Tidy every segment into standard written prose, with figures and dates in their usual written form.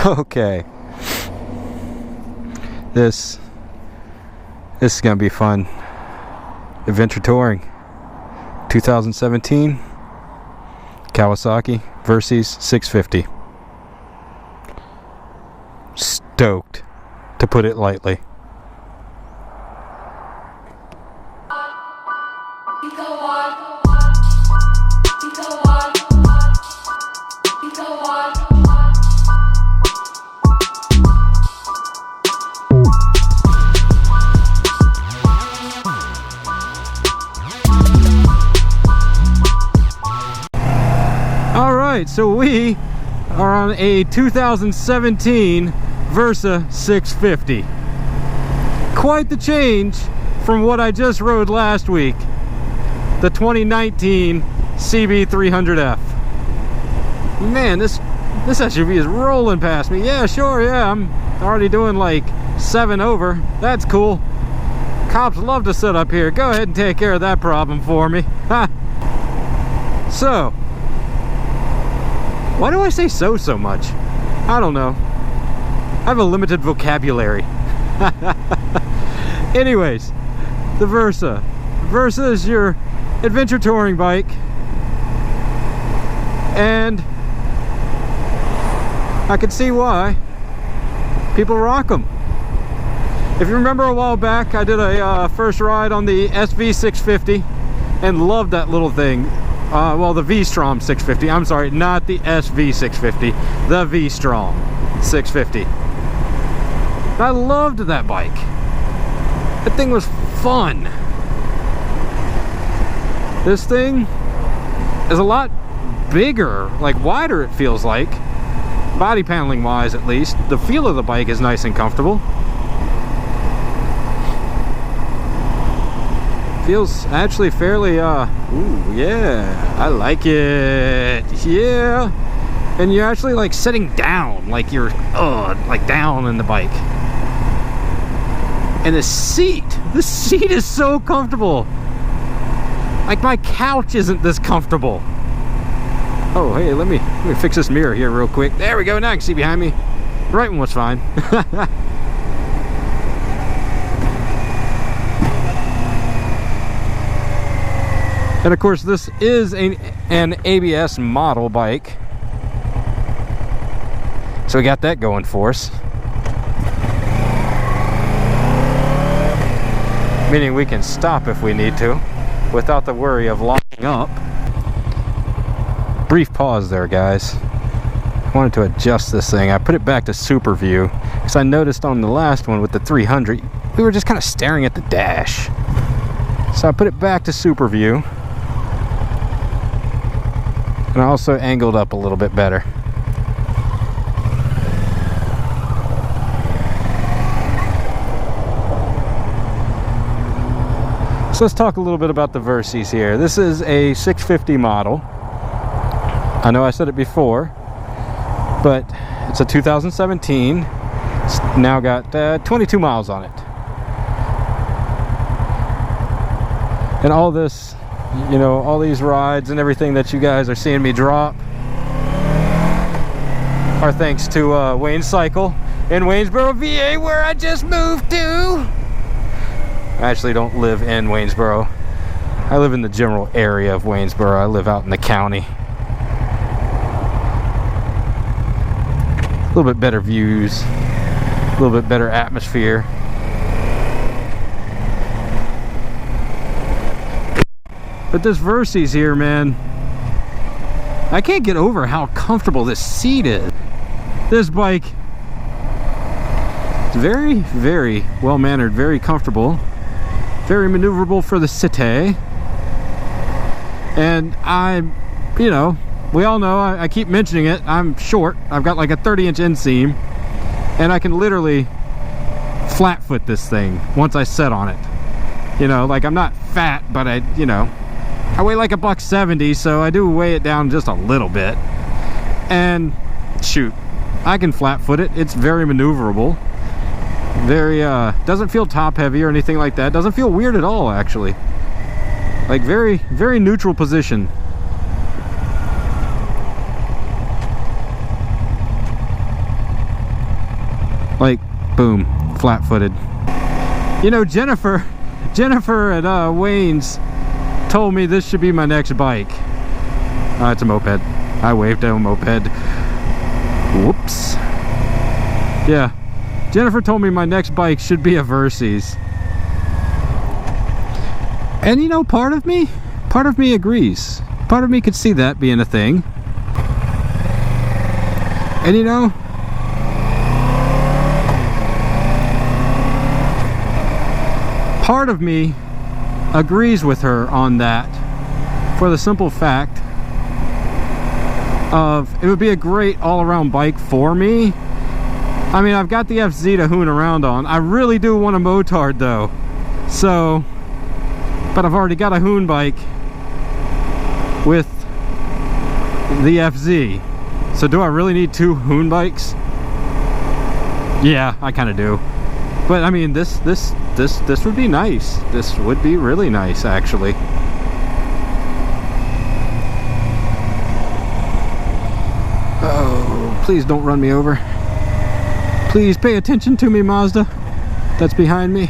Okay. This is gonna be fun. Adventure touring. 2017 Kawasaki Versys 650. Stoked, to put it lightly. Alright, so we are on a 2017 Versa 650. Quite the change from what I just rode last week, the 2019 CB300F. Man, this SUV is rolling past me. Yeah, sure, yeah, I'm already doing like 7 over. That's cool. Cops love to sit up here. Go ahead and take care of that problem for me. Ha! So, why do I say so much? I don't know. I have a limited vocabulary. Anyways, the Versa. Versa is your adventure touring bike. And I can see why people rock them. If you remember a while back, I did a first ride on the SV650 and loved that little thing. Well, the V-Strom 650. I'm sorry, not the SV650. The V-Strom 650. I loved that bike. That thing was fun. This thing is a lot bigger, like wider it feels like. Body paneling wise, at least. The feel of the bike is nice and comfortable. Feels actually fairly, ooh, yeah, I like it, yeah. And you're actually like sitting down, like you're, like down in the bike. And the seat is so comfortable. Like my couch isn't this comfortable. Oh, hey, let me fix this mirror here real quick. There we go, now I can see behind me. The right one was fine. And of course, this is an ABS model bike. So we got that going for us. Meaning we can stop if we need to, without the worry of locking up. Brief pause there, guys. I wanted to adjust this thing. I put it back to super view, because I noticed on the last one with the 300, we were just kind of staring at the dash. So I put it back to super view. And I also angled up a little bit better. So let's talk a little bit about the Versys here. This is a 650 model. I know I said it before, but it's a 2017. It's now got 22 miles on it. And all this, you know, all these rides and everything that you guys are seeing me drop are thanks to Wayne's Cycle in Waynesboro, VA, where I just moved to. I actually don't live in Waynesboro. I live in the general area of Waynesboro. I live out in the county. A little bit better views, a little bit better atmosphere. But this Versys here, man, I can't get over how comfortable this seat is. This bike is very, very well-mannered, very comfortable, very maneuverable for the city. And I'm, you know, we all know, I keep mentioning it, I'm short. I've got like a 30-inch inseam, and I can literally flat foot this thing once I set on it. You know, like I'm not fat, but I weigh like $170, so I do weigh it down just a little bit. And shoot, I can flat foot it. It's very maneuverable. Very, doesn't feel top heavy or anything like that. Doesn't feel weird at all, actually. Like very, very neutral position. Like, boom, flat-footed. You know, Jennifer at Wayne's told me this should be my next bike. It's a moped. I waved at a moped. Whoops. Yeah, Jennifer told me my next bike should be a Versys. And you know, part of me agrees. Part of me could see that being a thing. And you know, part of me agrees with her on that, for the simple fact of it would be a great all-around bike for me. I mean, I've got the FZ to hoon around on. I really do want a motard though, so, but I've already got a hoon bike with the FZ, so do I really need two hoon bikes? Yeah, I kind of do. But I mean, this would be nice. This would be really nice, actually. Oh, please don't run me over. Please pay attention to me, Mazda. That's behind me.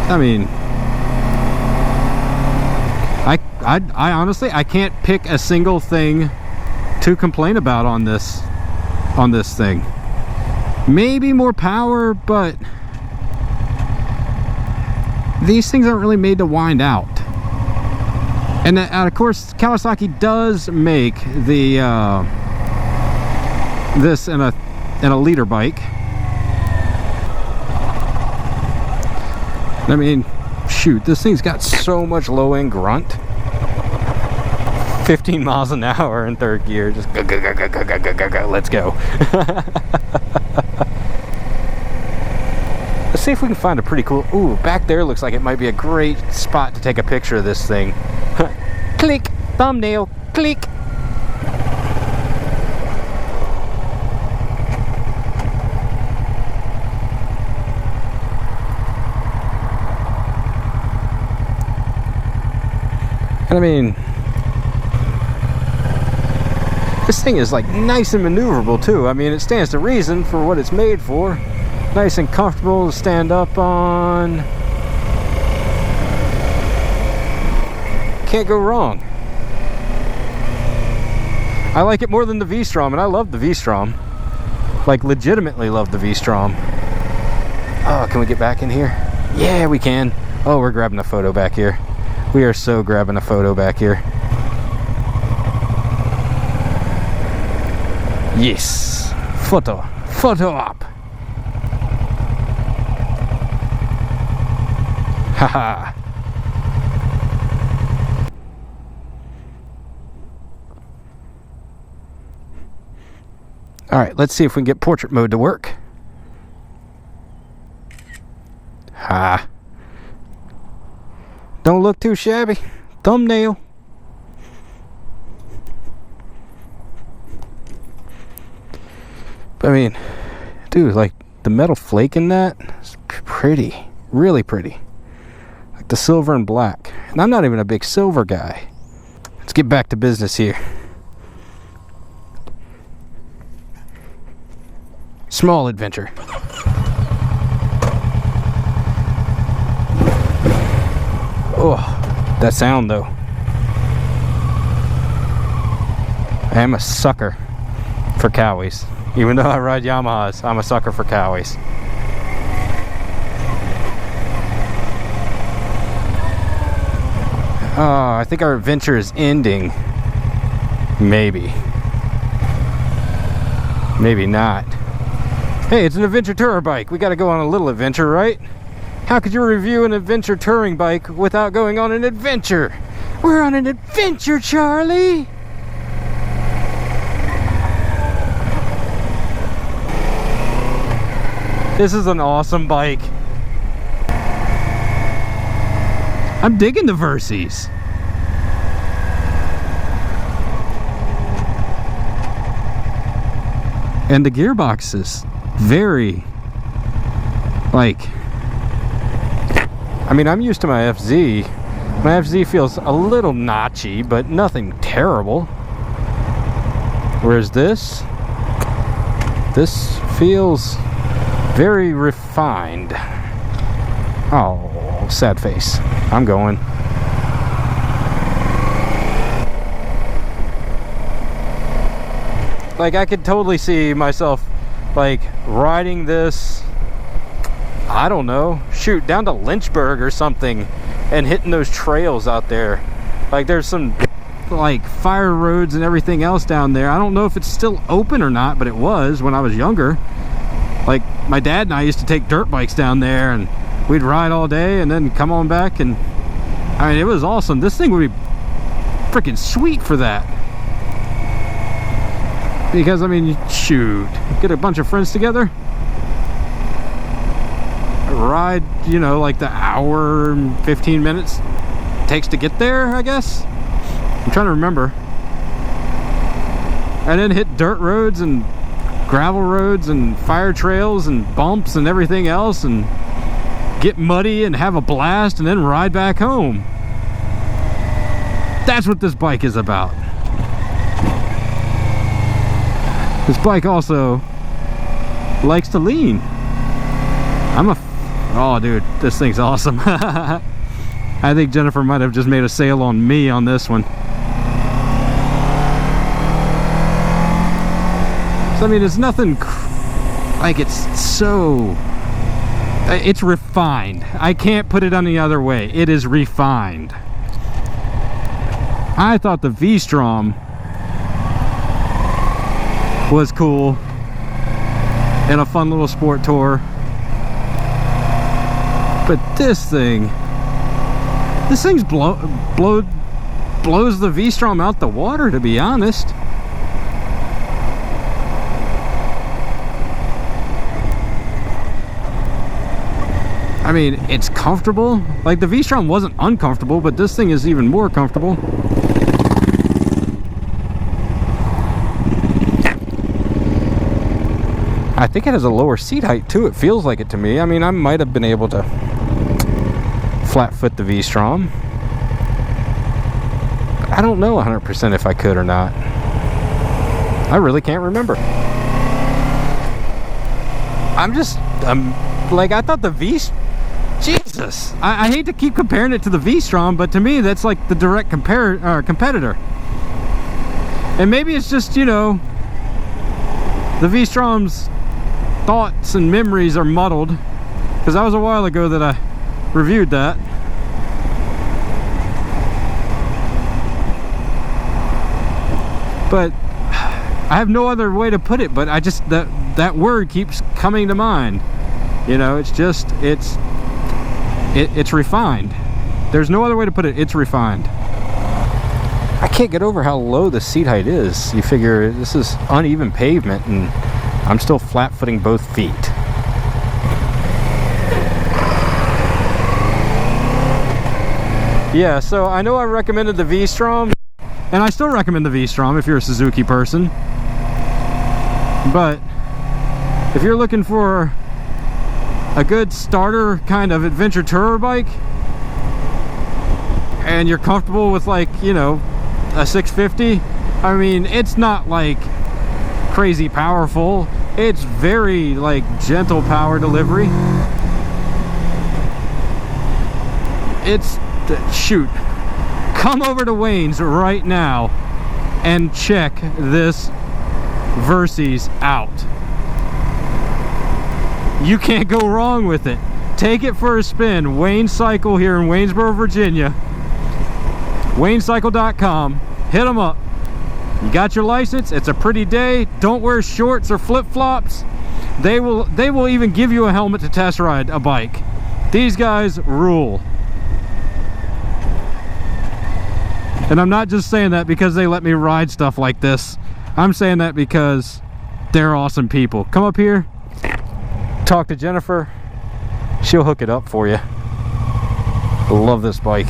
I mean, I honestly, I can't pick a single thing to complain about on this thing. Maybe more power, but these things aren't really made to wind out. And of course, Kawasaki does make the this in a liter bike. I mean, shoot, this thing's got so much low-end grunt. 15 miles an hour in third gear, just go, go, go, go, go, go, go, go, go. Let's go. Let's see if we can find a pretty cool, ooh, back there looks like it might be a great spot to take a picture of this thing. Click, thumbnail, click. And I mean, this thing is like nice and maneuverable too. I mean, it stands to reason for what it's made for. Nice and comfortable to stand up on. Can't go wrong. I like it more than the V-Strom, and I love the V-Strom. Like, legitimately love the V-Strom. Oh, can we get back in here? Yeah, we can. Oh, we're grabbing a photo back here. We are so grabbing a photo back here. Yes. Photo op. Haha. Alright, let's see if we can get portrait mode to work. Ha. Don't look too shabby. Thumbnail. I mean, dude, like the metal flake in that is pretty. Really pretty. Like the silver and black. And I'm not even a big silver guy. Let's get back to business here. Small adventure. Oh, that sound though. I am a sucker for Cowies. Even though I ride Yamahas, I'm a sucker for Cowies. Oh, I think our adventure is ending. Maybe. Maybe not. Hey, it's an adventure tourer bike. We gotta go on a little adventure, right? How could you review an adventure touring bike without going on an adventure? We're on an adventure, Charlie! This is an awesome bike. I'm digging the Versys. And the gearbox is very, like, I mean, I'm used to my FZ. My FZ feels a little notchy, but nothing terrible. Whereas this feels very refined. Oh, sad face. I'm going. Like, I could totally see myself, like, riding this, I don't know, shoot, down to Lynchburg or something, and hitting those trails out there. Like, there's some, like, fire roads and everything else down there. I don't know if it's still open or not, but it was when I was younger. Like, my dad and I used to take dirt bikes down there, and we'd ride all day and then come on back, and, I mean, it was awesome. This thing would be freaking sweet for that. Because, I mean, shoot, get a bunch of friends together, ride, you know, like the hour and 15 minutes it takes to get there, I guess. I'm trying to remember. And then hit dirt roads and gravel roads and fire trails and bumps and everything else, and get muddy and have a blast, and then ride back home. That's what this bike is about. This bike also likes to lean. Oh dude, this thing's awesome. I think Jennifer might have just made a sale on me on this one. So I mean, it's nothing like, it's refined. I can't put it any other way. It is refined. I thought the V-Strom was cool and a fun little sport tour, but this thing's blows the V-Strom out the water, to be honest. I mean, it's comfortable. Like, the V-Strom wasn't uncomfortable, but this thing is even more comfortable. I think it has a lower seat height too. It feels like it to me. I mean, I might have been able to flat foot the V-Strom. I don't know 100% if I could or not. I really can't remember. I'm like, I thought the Jesus, I hate to keep comparing it to the V-Strom, but to me that's like the direct competitor. And maybe it's just, you know, the V-Strom's thoughts and memories are muddled, because that was a while ago that I reviewed that. But I have no other way to put it, but I just, that word keeps coming to mind. You know, it's just, it's refined. There's no other way to put it. It's refined. I can't get over how low the seat height is. You figure this is uneven pavement, and I'm still flat footing both feet. Yeah, so I know I recommended the V-Strom, and I still recommend the V-Strom if you're a Suzuki person. But if you're looking for a good starter kind of adventure tourer bike, and you're comfortable with, like, you know, a 650, I mean, it's not like crazy powerful. It's very, like, gentle power delivery. It's, shoot, come over to Wayne's right now and check this Versys out. You can't go wrong with it. Take it for a spin. Wayne Cycle here in Waynesboro, Virginia. WayneCycle.com. Hit them up. You got your license. It's a pretty day. Don't wear shorts or flip-flops. They will even give you a helmet to test ride a bike. These guys rule. And I'm not just saying that because they let me ride stuff like this. I'm saying that because they're awesome people. Come up here, talk to Jennifer. She'll hook it up for you. Love this bike.